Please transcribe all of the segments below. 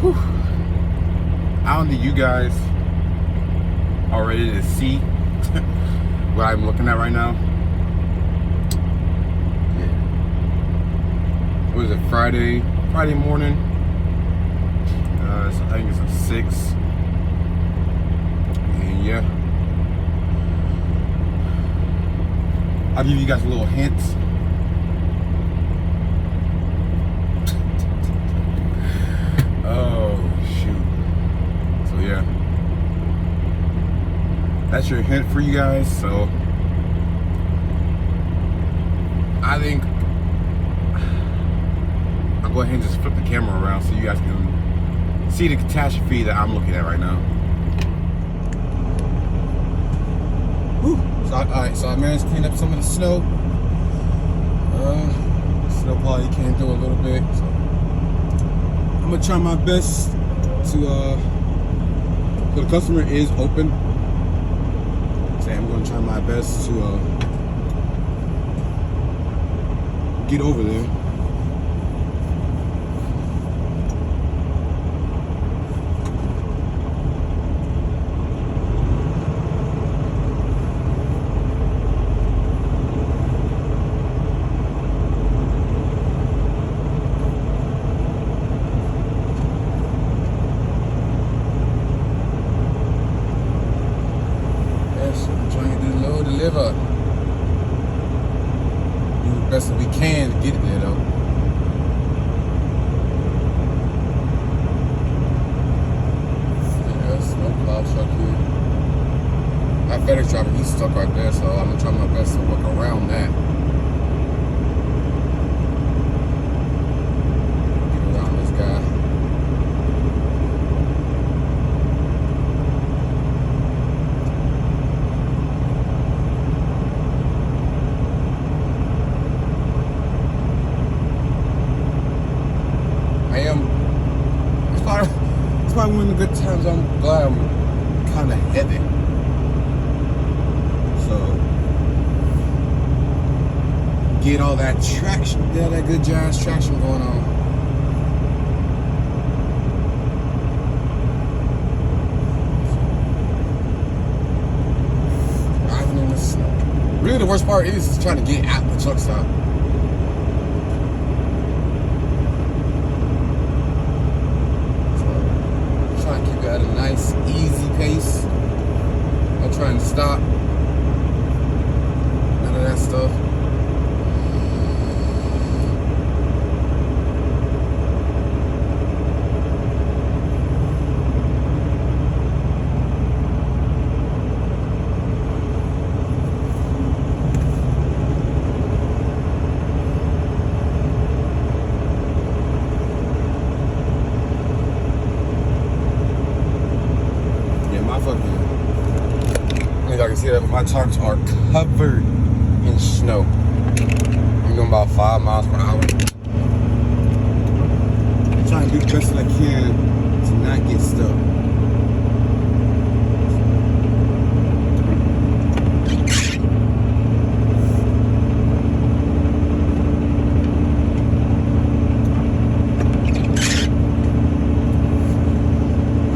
Whew. I don't think you guys are ready to see what I'm looking at right now. Yeah. What is it? Friday morning. So I think it's a 6. And yeah, I'll give you guys a little hint. Oh shoot. So yeah, that's your hint for you guys. So I think I'll go ahead and just flip the camera around so you guys can see the catastrophe that I'm looking at right now. Whew. So I managed to clean up some of the snow. Snow probably came through a little bit. So I'm gonna try my best to. So the customer is open. So I'm gonna try my best to get over there. Deliver. Do the best that we can to get it there though. Yeah, snowplow truck here. That FedEx driver, he's stuck right there, so I'm gonna try my best to work around that. Get around this guy. It's probably one of the good times. I'm glad I'm kind of heavy. So get all that traction, yeah, that good jazz traction going on. Driving in the snow. Really, the worst part is trying to get out the truck stop. At a nice, easy pace. I'm trying to stop. None of that stuff. Y'all can see that my tires are covered in snow. I'm going about 5 miles per hour. I'm trying to do the best that I can to not get stuck.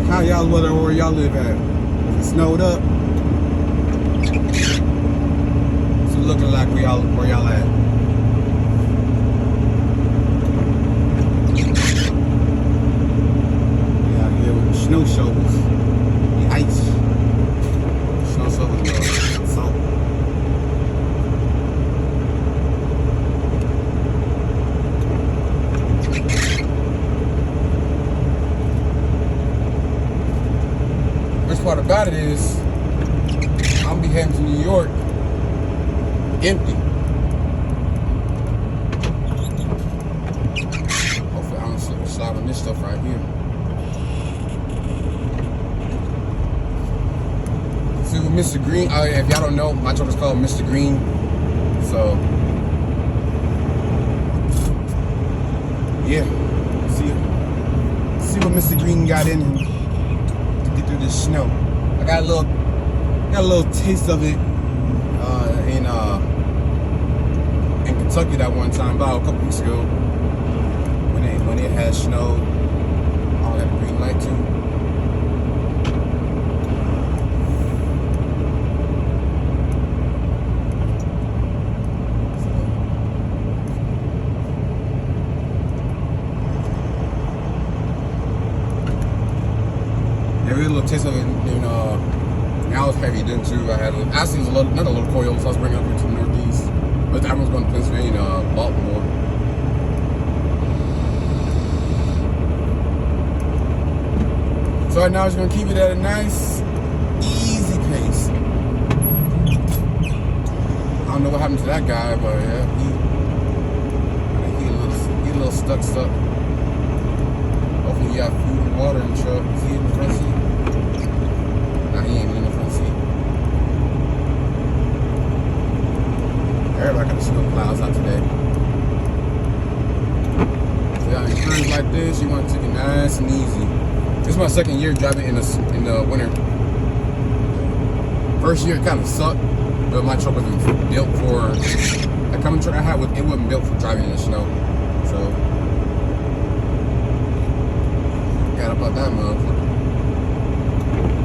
How y'all weather where y'all live at? Is it snowed up? Looking like where y'all at. Yeah, out here with the snow shovels, the ice, snow shovels, salt. Worst part about it is, I'll be heading to New York. Empty. Hopefully I don't slip and slide on this stuff right here. See with Mr. Green, if y'all don't know, my truck is called Mr. Green. So yeah, see what Mr. Green got in him to get through this snow. I got a little taste of it in Kentucky that one time, about a couple weeks ago, when it had snowed, all that too. Yeah, we had a little taste of it in now it's heavy then too. I had actually another little coil, so I was bringing it up into the Northeast. But that one's going to Pennsylvania, Baltimore. So right now it's going to keep it at a nice, easy pace. I don't know what happened to that guy, but yeah, he a little stuck. Hopefully he got food and water in the truck. Is he in the front seat? Nah, he ain't in the front seat. Everybody got the snow plows out today. So y'all encouraged like this, you want to take it nice and easy. This is my second year driving in the winter. First year it kind of sucked, but my truck wasn't built for that coming truck I had. It wasn't built for driving in the snow. So got about that motherfucker.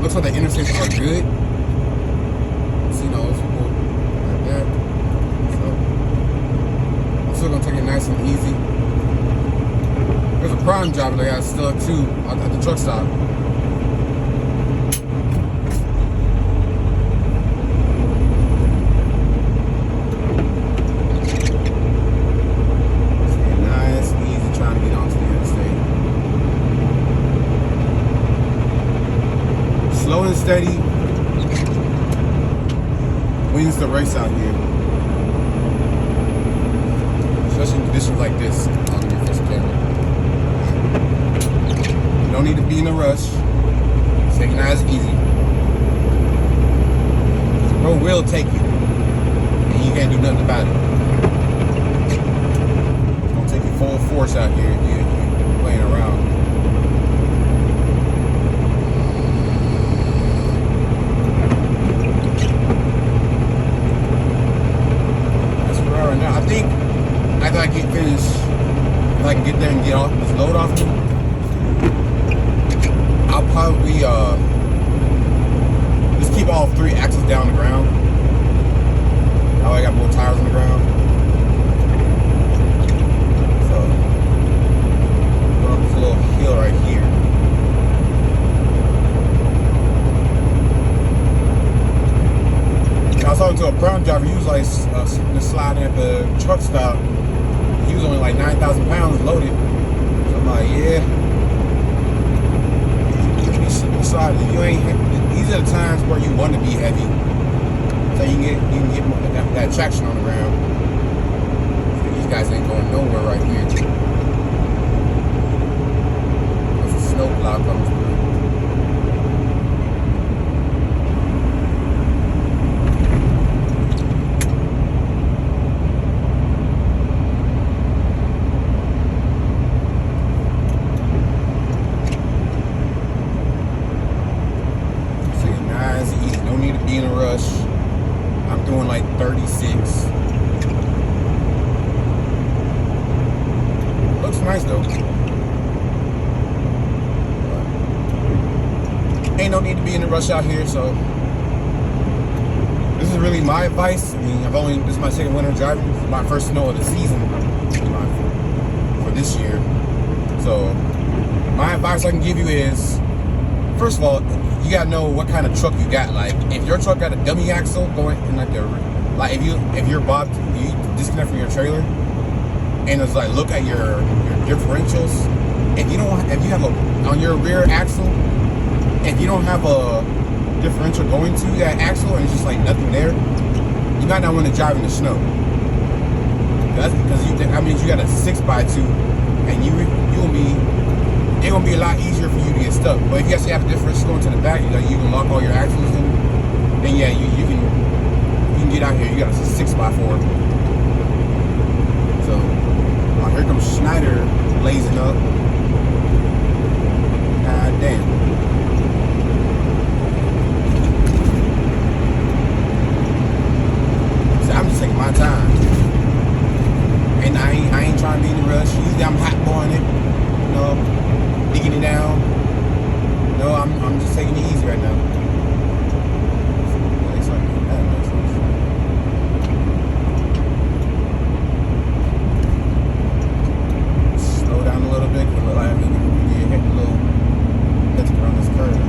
Looks like the interstates are good. See, those people like that. So I'm still gonna take it nice and easy. There's a prime job that I got stuck too at the truck stop. Nice and easy trying to get onto the interstate. Slow and steady wins the race out here. Especially in conditions like this on your first camera. Don't need to be in a rush. Take it nice and easy. The road will take you, and you can't do nothing about it. It's gonna take you full force out here if you're playing around. That's where we are right now. I think after I get finished, if I can get there and get off this load off me, I'll probably just keep all three axles down the ground. Now I got more tires on the ground. So go up this little hill right here. I was talking to a brown driver. He was like sliding at the truck stop. He was only like 9,000 pounds loaded. So I'm like, yeah. You ain't. These are the times where you want to be heavy, so you can get that traction on the ground. So these guys ain't going nowhere right here. There's a snow plow coming through. In a rush. I'm doing like 36. Looks nice though. Ain't no need to be in a rush out here, so this is really my advice. I mean, this is my second winter driving. This is my first snow of the season for this year. So my advice I can give you is, first of all, you gotta know what kind of truck you got. Like, if your truck got a dummy axle going in if you're bobbed, you disconnect from your trailer, and it's like, look at your differentials. If you have on your rear axle, if you don't have a differential going to that axle and it's just like nothing there, you might not want to drive in the snow. That's because that means you got a 6x2, and it's gonna be a lot easier for you to get stuck. But if you actually have a differential going to the back, you can lock all your axles in, then yeah, you can get out here. You got a 6x4. So here comes Schneider blazing up. God damn. So I'm just taking my time, and I ain't trying to be in a rush. Usually I'm hot boying it, digging it down. No, I'm just taking it easy right now. Yeah, they start doing that, makes sense. Slow down a little bit, because like we get hit a little bit around this curve.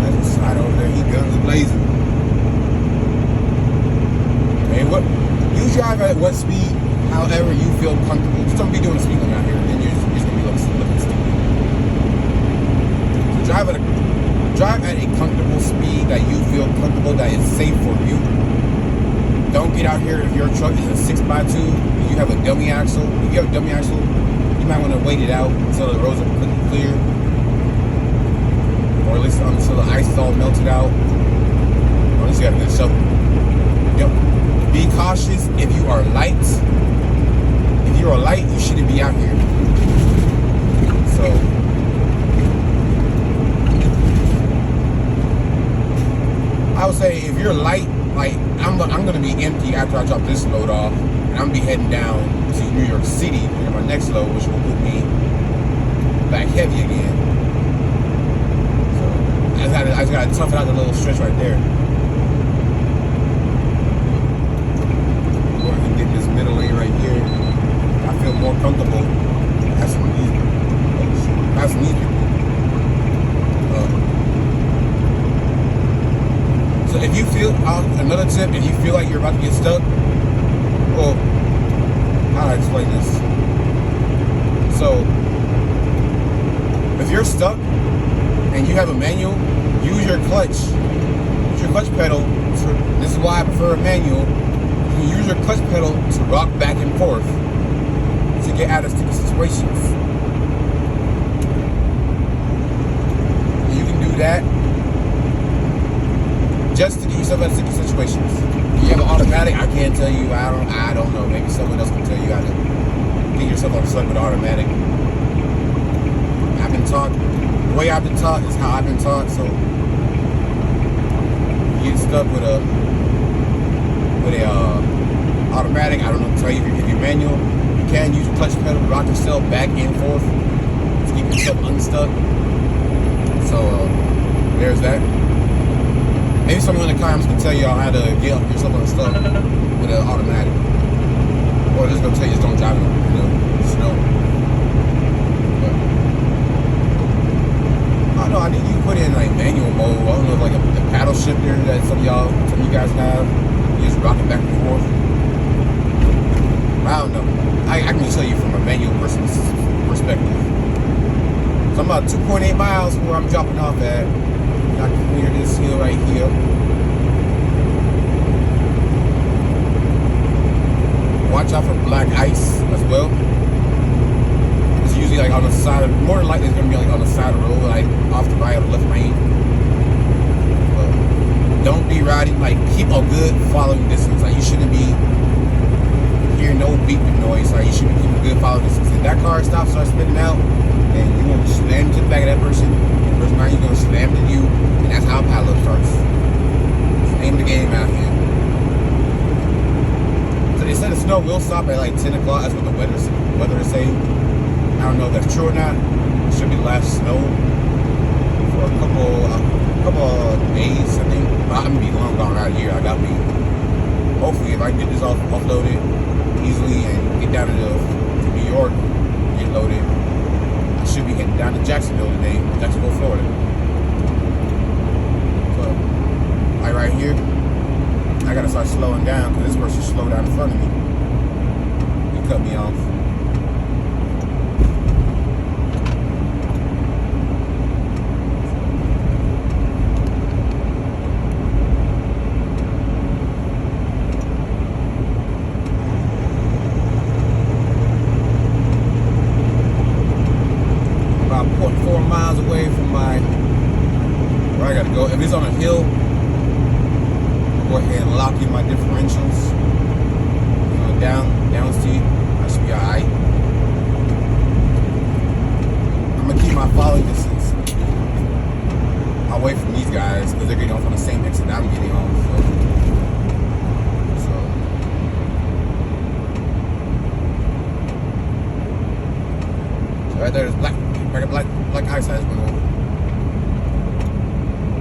I just slide over there, he guns blazing. Hey, what? You drive at what speed, however you feel comfortable. Just don't be doing speed limit out here, then you're just gonna be looking stupid. So drive at a comfortable speed that you feel comfortable, that is safe for you. Don't get out here if your truck is a 6x2 and you have a dummy axle. If you have a dummy axle, you might want to wait it out until the roads are completely clear, or at least until the ice is all melted out. Or at least you got a good shovel. Yep. Be cautious if you are light. If you are light, you shouldn't be out here. So, I would say if you're light, like I'm gonna be empty after I drop this load off, and I'm gonna be heading down to New York City for my next load, which will put me back heavy again. So, I just gotta tough it out the little stretch right there. Get this middle lane right here. I feel more comfortable passing these people. So if you feel, another tip, if you feel like you're about to get stuck, well, how do I explain this? So if you're stuck and you have a manual, use your clutch pedal. This is why I prefer a manual. You use your clutch pedal to rock back and forth to get out of sticky situations. You can do that just to get yourself out of sticky situations. If you have an automatic, I can't tell you. I don't know. Maybe someone else can tell you how to get yourself unstuck with an automatic. I've been taught. The way I've been taught is how I've been taught. So you get stuck with a automatic, I don't know what to tell you. If you're manual, you can use your clutch pedal to rock yourself back and forth to keep yourself unstuck. So there's that. Maybe someone in the comments can tell y'all how to get yourself unstuck with an automatic, or just gonna tell you just don't drive in the snow. But I don't know. I think you put in like manual mode. I don't know, like a paddle shifter that some of you guys have. You just rock it back and forth. I don't know. I can just tell you from a manual person's perspective. So I'm about 2.8 miles from where I'm dropping off at. I can clear this hill right here. Watch out for black ice as well. It's usually like on the side of, more than likely it's gonna be like on the side of the road, like off the right or the left lane. But don't be riding, like keep a good following distance. Like you shouldn't be hearing no beeping noise. Like you should be keeping a good following distance. If that car stops, starts spinning out, and you're gonna slam to the back of that person. The person behind you gonna slam to you, and that's how pile up starts. It's the name of the game out here. So they said the snow will stop at like 10 o'clock. That's what the weather is saying. I don't know if that's true or not. It should be the last snow for a couple of days, I think. But I'm gonna be long gone out of here. I got me. Hopefully, if I can get this offloaded easily and get down to New York, get loaded, I should be heading down to Jacksonville today, Jacksonville, Florida. So, right here, I gotta start slowing down because this person slowed down in front of me. He cut me off. About 0.4 miles away from where I gotta go. If it's on a hill, I'll go ahead and lock in my differentials. Down seat, I should be alright. I'm gonna keep my following distance away from these guys because they're getting off on the same exit I'm getting off. So right there's black Pack of black ice has went over.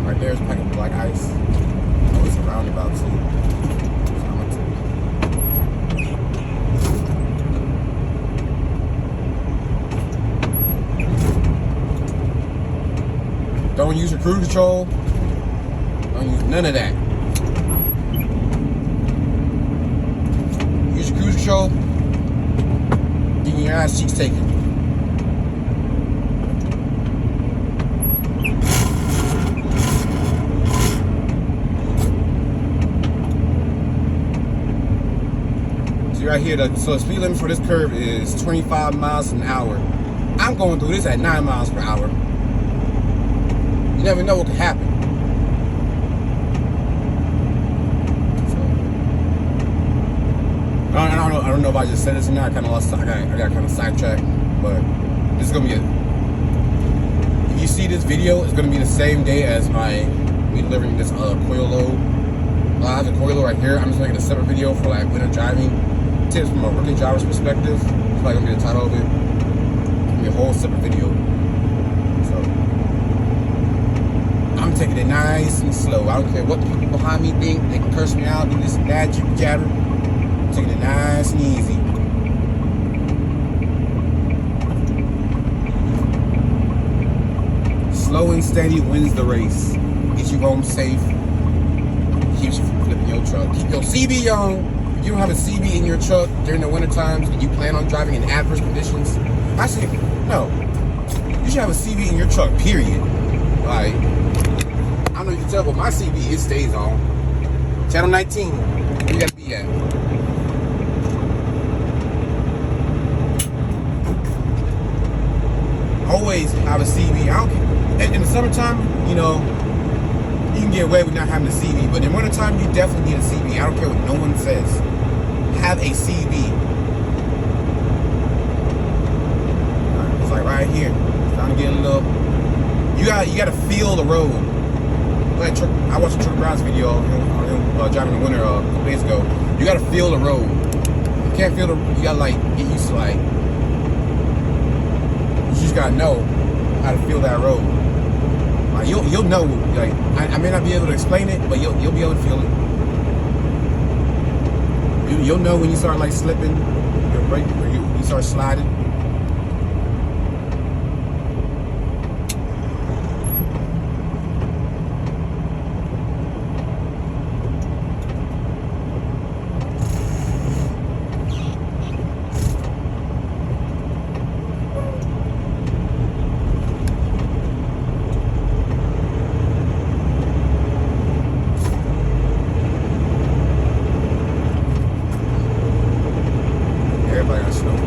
Right there's a pack of black ice. Oh, it's a roundabout too. So I'm gonna don't use your cruise control. Don't use none of that. Use your cruise control. Getting your ass cheeks taken. See right here, so the speed limit for this curve is 25 miles an hour. I'm going through this at 9 miles per hour. You never know what could happen. I don't know if I just said this or not. I kind of lost. I got kind of sidetracked. But this is gonna be if you see this video, it's gonna be the same day as me delivering this coil load. I have the coil load right here. I'm just making a separate video for like winter driving tips from a rookie driver's perspective. It's probably gonna be the title of it. It's gonna be a whole separate video. So I'm taking it nice and slow. I don't care what the people behind me think. They can curse me out, do this and that, jibber jabber. Taking it nice and easy. Slow and steady wins the race. Gets you home safe. Keeps you from flipping your truck. Keep your CB on. If you don't have a CB in your truck during the winter times and you plan on driving in adverse conditions, I say no. You should have a CB in your truck, period. Like, I don't know if you can tell, but my CB, it stays on. Channel 19, where you gotta be at? Always have a CB. I don't care. In the summertime, you know, you can get away with not having a CB, but in wintertime, you definitely need a CB. I don't care what no one says. Have a CB. It's like right here. It's time to get a little. You gotta feel the road. Like I watched a Trucker Brown's video on him driving in the winter a couple days ago. You gotta feel the road. You can't feel the. You gotta like get used to like. You just gotta know how to feel that road. Like you'll know. Like I may not be able to explain it, but you'll be able to feel it. You'll know when you start like slipping, your brake, or you start sliding.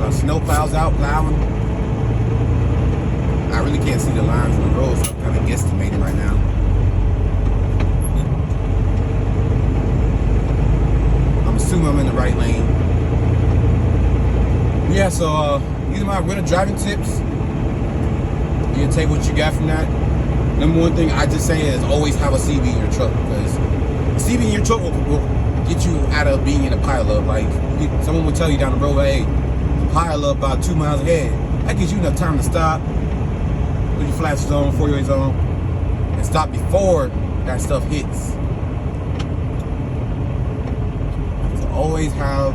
Snow plows out, plowing. I really can't see the lines on the road, so I'm kind of guesstimating right now. I'm assuming I'm in the right lane. Yeah, so these are my winter driving tips. You can take what you got from that. Number one thing I just say is always have a CB in your truck, because a CB in your truck will get you out of being in a pileup. Like someone will tell you down the road, hey, pile up about 2 miles ahead. That gives you enough time to stop, put your flashers on, 4-ways on, and stop before that stuff hits. So always have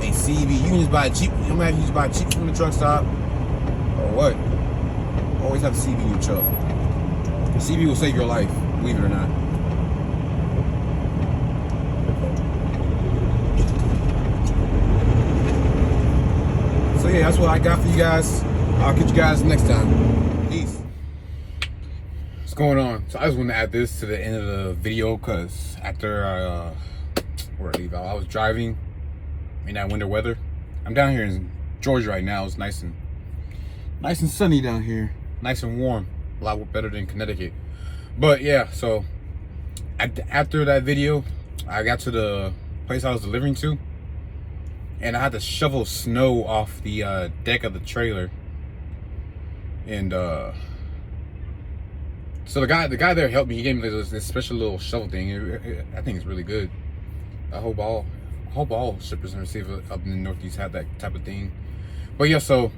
a CB. You can just buy it cheap. You might just buy it cheap from the truck stop or what. Always have a CB in your truck. The CB will save your life, believe it or not. So yeah, that's what I got for you guys. I'll catch you guys next time. Peace. What's going on? So I just want to add this to the end of the video, because after I was driving in that winter weather. I'm down here in Georgia right now. It's nice and sunny down here. Nice and warm. A lot better than Connecticut. But yeah, so after that video, I got to the place I was delivering to, and I had to shovel snow off the deck of the trailer. And so the guy there helped me. He gave me this special little shovel thing. I think it's really good. I hope all shippers and receivers up in the Northeast have that type of thing. But yeah, so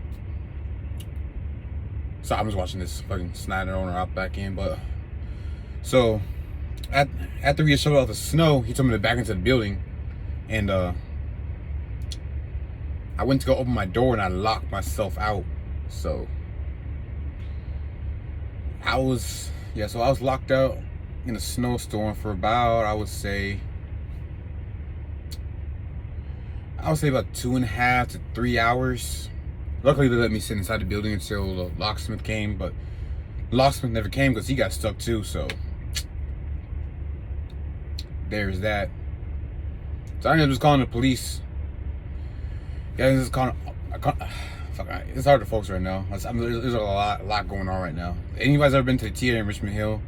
So I'm just watching this fucking Snyder owner hop back in. But so after we had showed off the snow, he told me to back into the building, and I went to go open my door and I locked myself out. So I was locked out in a snowstorm for about, I would say about 2.5 to 3 hours. Luckily, they let me sit inside the building until the locksmith came, but locksmith never came because he got stuck too. So there's that. So I ended up just calling the police. Yeah, it's hard to focus right now. There's a lot going on right now. Anybody's ever been to the TA in Richmond Hill?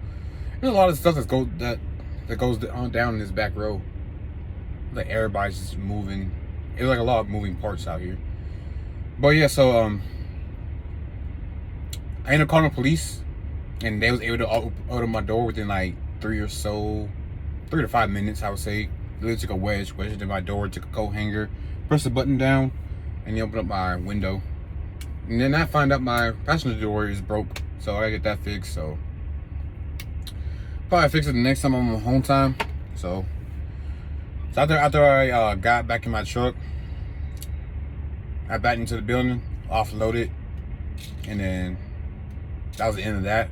There's a lot of stuff that goes on down in this back row. Like everybody's just moving. It's like a lot of moving parts out here. But yeah, so I ended up calling the police, and they was able to open my door within like 3 to 5 minutes, I would say. They took a wedge into my door, took a coat hanger, pressed the button down, and they opened up my window. And then I find out my passenger door is broke, so I gotta get that fixed. So probably fix it the next time I'm on home time. So after I got back in my truck, I backed into the building, offloaded, and then that was the end of that.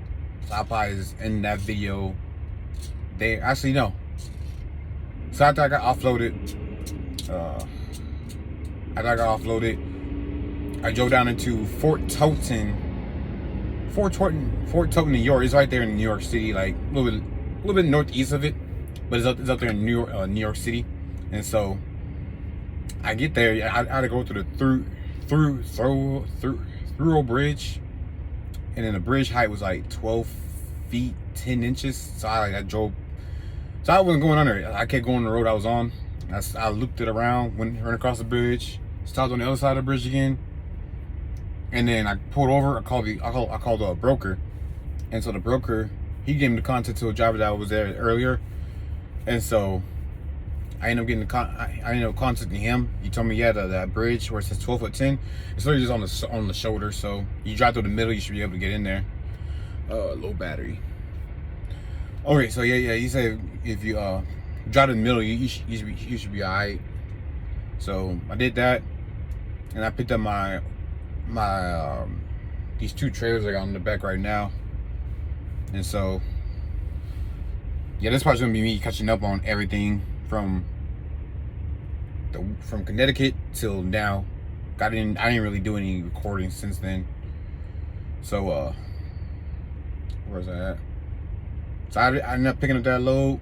So I'll probably just end that video there. Actually, no. So after I got offloaded, I drove down into Fort Totten, New York. It's right there in New York City, like a little bit northeast of it, but it's up there in New York City. And so I get there. I had to go through the through bridge, and then the bridge height was like 12 feet 10 inches. So I drove. So I wasn't going under it. I kept going the road I was on. I looped it around, went across the bridge, stopped on the other side of the bridge again, and then I pulled over. I called a broker, and so the broker, he gave me the contact to a driver that was there earlier, and so I ended up contacting him. He told me, yeah, that bridge where it says 12 foot 10, it's literally just on the shoulder. So you drive through the middle, you should be able to get in there. Low battery. Okay, so yeah. He said if you drive in the middle, you should be alright. So I did that, and I picked up my these two trailers I got on the back right now, and so yeah, this part's gonna be me catching up on everything from Connecticut till now. I didn't really do any recording since then. So where's that at? So I ended up picking up that load.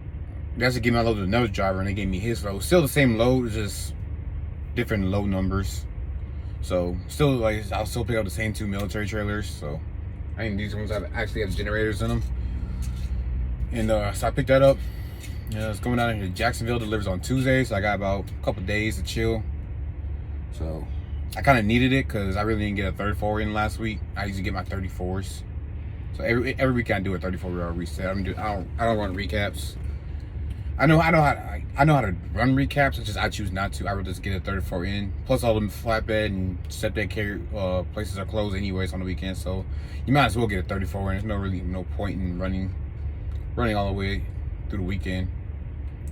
They actually gave me a load to another driver, and they gave me his load. Still the same load, just different load numbers. So still, I'll still pick up the same 2 military trailers. So I think these ones actually have generators in them. And so I picked that up. Yeah, it's going down here to Jacksonville. Delivers on Tuesday, so I got about a couple days to chill. So I kind of needed it because I really didn't get a 34 in last week. I usually get my 34s. So every week I do a 34-hour reset. I don't run recaps. I know how to run recaps. It's just I choose not to. I would just get a 34 in. Plus all the flatbed and stepdad carry places are closed anyways on the weekend. So you might as well get a 34 in. There's no point in running all the way through the weekend.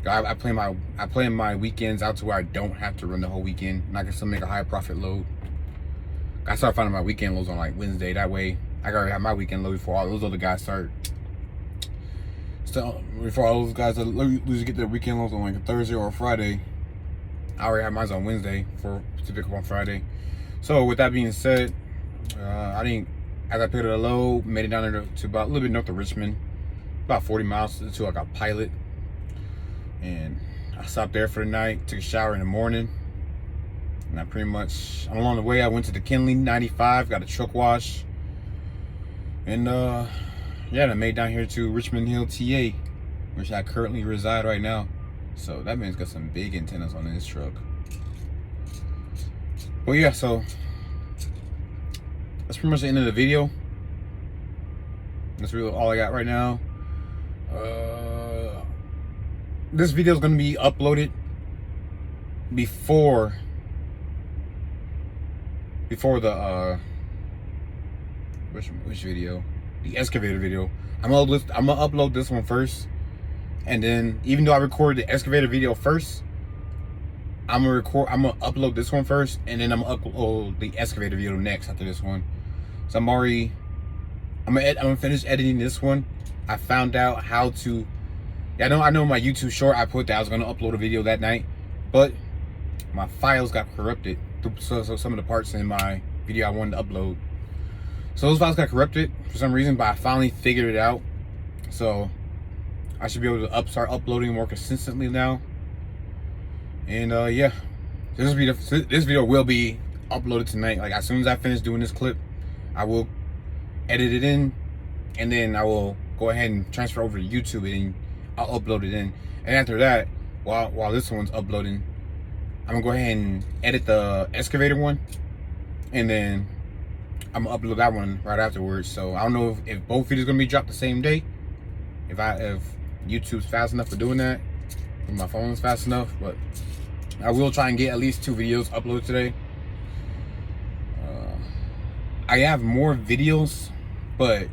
I plan my weekends out to where I don't have to run the whole weekend, and I can still make a high profit load. I start finding my weekend loads on like Wednesday. That way I already have my weekend load before all those other guys start. So before all those guys that usually get their weekend loads on like a Thursday or a Friday, I already have mine on Wednesday to pick up on Friday. So with that being said, as I picked up the load, made it down there to about a little bit north of Richmond, about 40 miles to like a Pilot. And I stopped there for the night, took a shower in the morning, and along the way I went to the Kinley 95, got a truck wash, and yeah, I made down here to Richmond Hill, TA, which I currently reside right now. So that man's got some big antennas on his truck. But yeah, so that's pretty much the end of the video. That's really all I got right now. This video is going to be uploaded before the which video? The excavator video. I'm gonna upload this one first, and then even though I recorded the excavator video first, I'm gonna upload this one first, and then I'm gonna upload the excavator video next after this one. So I'm gonna finish editing this one. I found out how to. I know my YouTube short I put that I was gonna upload a video that night, but my files got corrupted. So some of the parts in my video I wanted to upload, so those files got corrupted for some reason. But I finally figured it out, so I should be able to start uploading more consistently now. And yeah, this video will be uploaded tonight. Like as soon as I finish doing this clip, I will edit it in, and then I will go ahead and transfer over to YouTube, and I'll upload it in. And after that, while this one's uploading, I'm gonna go ahead and edit the excavator one, and then I'm gonna upload that one right afterwards. So I don't know if both videos gonna be dropped the same day, if YouTube's fast enough for doing that, if my phone's fast enough, but I will try and get at least 2 videos uploaded today. I have more videos, but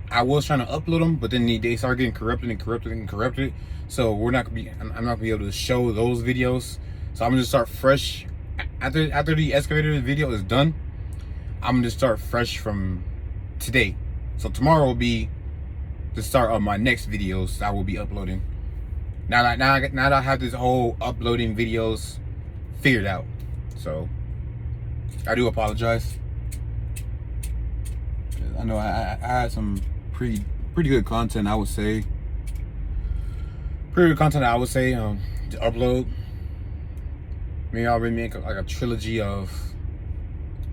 I was trying to upload them, but then they started getting corrupted. So I'm not gonna be able to show those videos. So I'm gonna just start fresh after the excavator video is done. I'm gonna just start fresh from today. So tomorrow will be the start of my next videos I will be uploading. Now that I have this whole uploading videos figured out. So I do apologize. I know I had some pretty good content, I would say. To upload. Maybe I'll remake like a trilogy of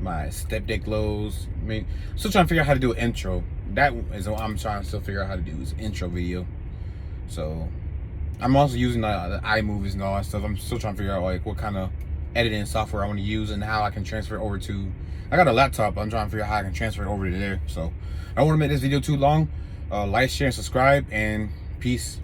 my step deck lows. I mean, still trying to figure out how to do an intro. That is what I'm trying to still figure out how to do, is an intro video. So I'm also using the iMovies and all that stuff. I'm still trying to figure out like what kind of editing software I want to use and how I can transfer it over to. I got a laptop, but I'm trying to figure out how I can transfer it over to there. So I don't want to make this video too long. Like, share, and subscribe, and peace.